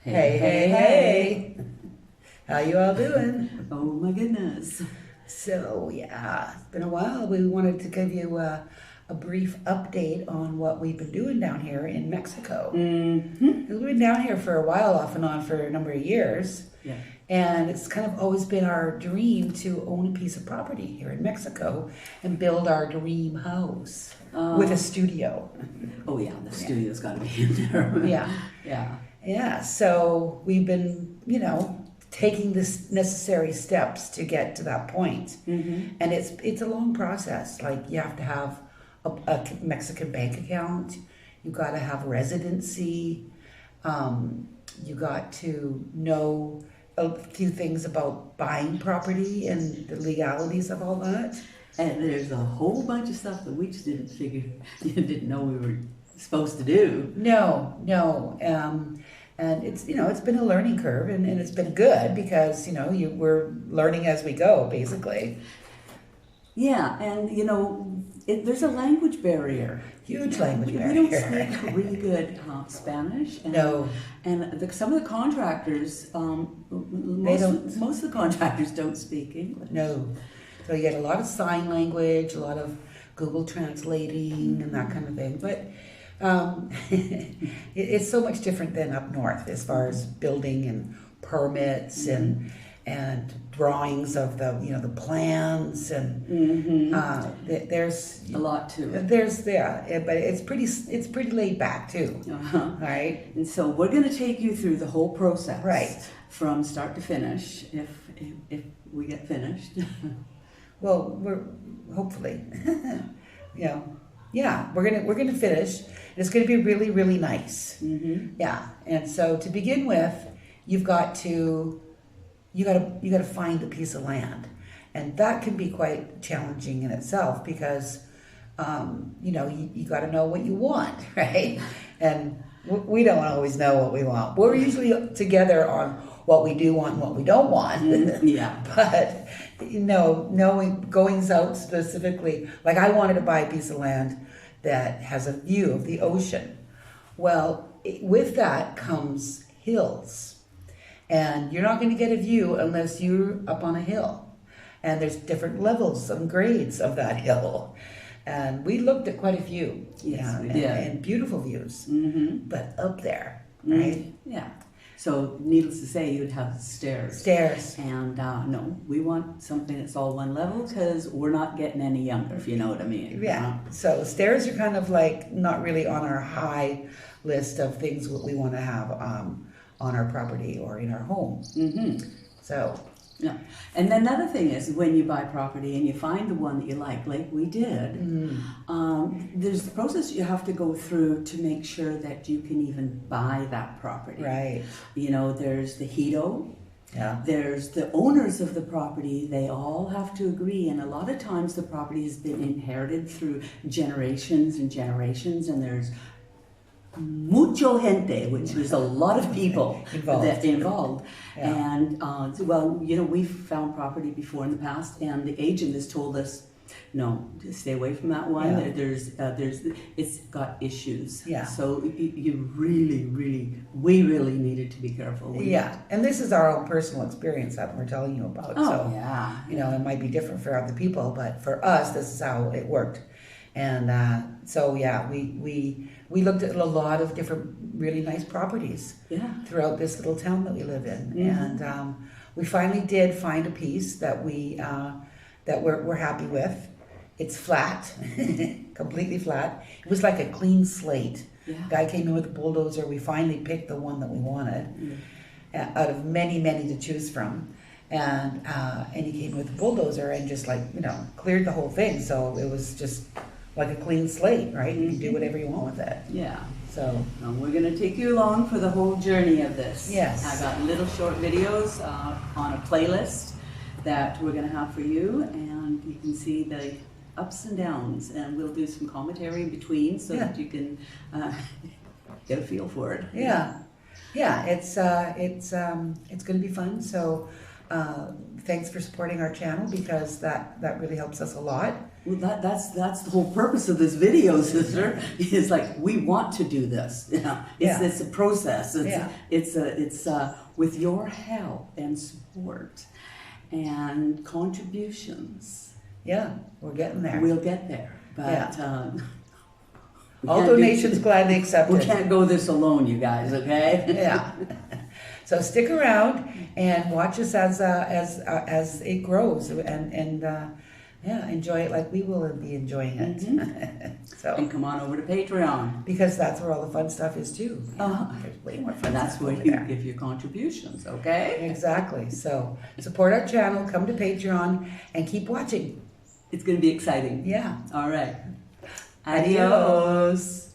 Hey. How you all doing? Oh my goodness. So, yeah, it's been a while. We wanted to give you a brief update on what we've been doing down here in Mexico. Mm-hmm. We've been down here for a while, off and on, for a number of years. Yeah. And it's kind of always been our dream to own a piece of property here in Mexico and build our dream house with a studio. Oh yeah, the studio's got to be in there. Yeah. Yeah. Yeah, so we've been, taking this necessary steps to get to that point. Mm-hmm. And it's a long process. Like, you have to have a Mexican bank account. You got to have residency. You got to know a few things about buying property and the legalities of all that. And there's a whole bunch of stuff that we just didn't know we were supposed to do. No. And it's been a learning curve, and it's been good because we're learning as we go, basically. Yeah, and there's a language barrier. Huge language We barrier. don't speak really good Spanish. And, No. And some of the contractors, most of the contractors don't speak English. No. So you get a lot of sign language, a lot of Google translating and that kind of thing. But it's so much different than up north as far as building and permits and drawings of the plans and there's A lot to it. but it's pretty laid back too. Uh-huh. Right? And so we're going to take you through the whole process, Right. from start to finish. If we get finished, Well, we're hopefully, we're gonna finish. It's gonna be really, really nice. mm-hmm. Yeah, and so to begin with, you got to find a piece of land, and that can be quite challenging in itself because, you got to know what you want, right? And we don't always know what we want. We're usually together on what we do want and what we don't want. Yeah. But knowing going out specifically, like I wanted to buy a piece of land that has a view of the ocean. Well, with that comes hills, and you're not going to get a view unless you're up on a hill, and there's different levels and grades of that hill. And we looked at quite a few, Yes, we did. and beautiful views, Mm-hmm. but up there, right? Yeah. So needless to say, you'd have stairs. Stairs. And no, we want something that's all one level because we're not getting any younger, if you know what I mean. Yeah. So stairs are kind of like not really on our high list of things what we want to have on our property or in our home. Mm-hmm. So Yeah. And then another thing is when you buy property and you find the one that you like we did, there's the process you have to go through to make sure that you can even buy that property. right. There's the HEDO, Yeah. there's the owners of the property, they all have to agree, and a lot of times the property has been inherited through generations and generations, and there's mucho gente, which is a lot of people involved. Yeah. And we've found property before in the past, and the agent has told us, no, just stay away from that one. Yeah. It's got issues. Yeah. So you we really needed to be careful. Yeah. And this is our own personal experience that we're telling you about. Oh, So yeah. it might be different for other people, but for us, this is how it worked. And we looked at a lot of different really nice properties Yeah. throughout this little town that we live in. And we finally did find a piece that we're happy with. It's flat, completely flat. It was like a clean slate. Yeah. Guy came in with a bulldozer. We finally picked the one that we wanted out of many, many to choose from. And he came with a bulldozer and just cleared the whole thing. So it was just like a clean slate, right? You can do whatever you want with it. Yeah. So We're going to take you along for the whole journey of this. Yes. I got little short videos on a playlist that we're going to have for you, and you can see the ups and downs, and we'll do some commentary in between so that you can get a feel for it. yeah, it's going to be fun. So thanks for supporting our channel because that really helps us a lot. Well, that's the whole purpose of this video, sister. Is like we want to do this. Yeah, it's a process. It's with your help and support and contributions. Yeah, we're getting there. We'll get there, but Yeah. we All can't do- donations gladly We accepted. can't go this alone, you guys. Okay? Yeah. So stick around and watch us as it grows, and enjoy it like we will be enjoying it. So And come on over to Patreon. because that's where all the fun stuff is too. There's way more fun And that's stuff where over you there. give your contributions. Okay? Exactly. So support our channel, come to Patreon, and keep watching. It's going to be exciting. Yeah. All right. Adios. Adios.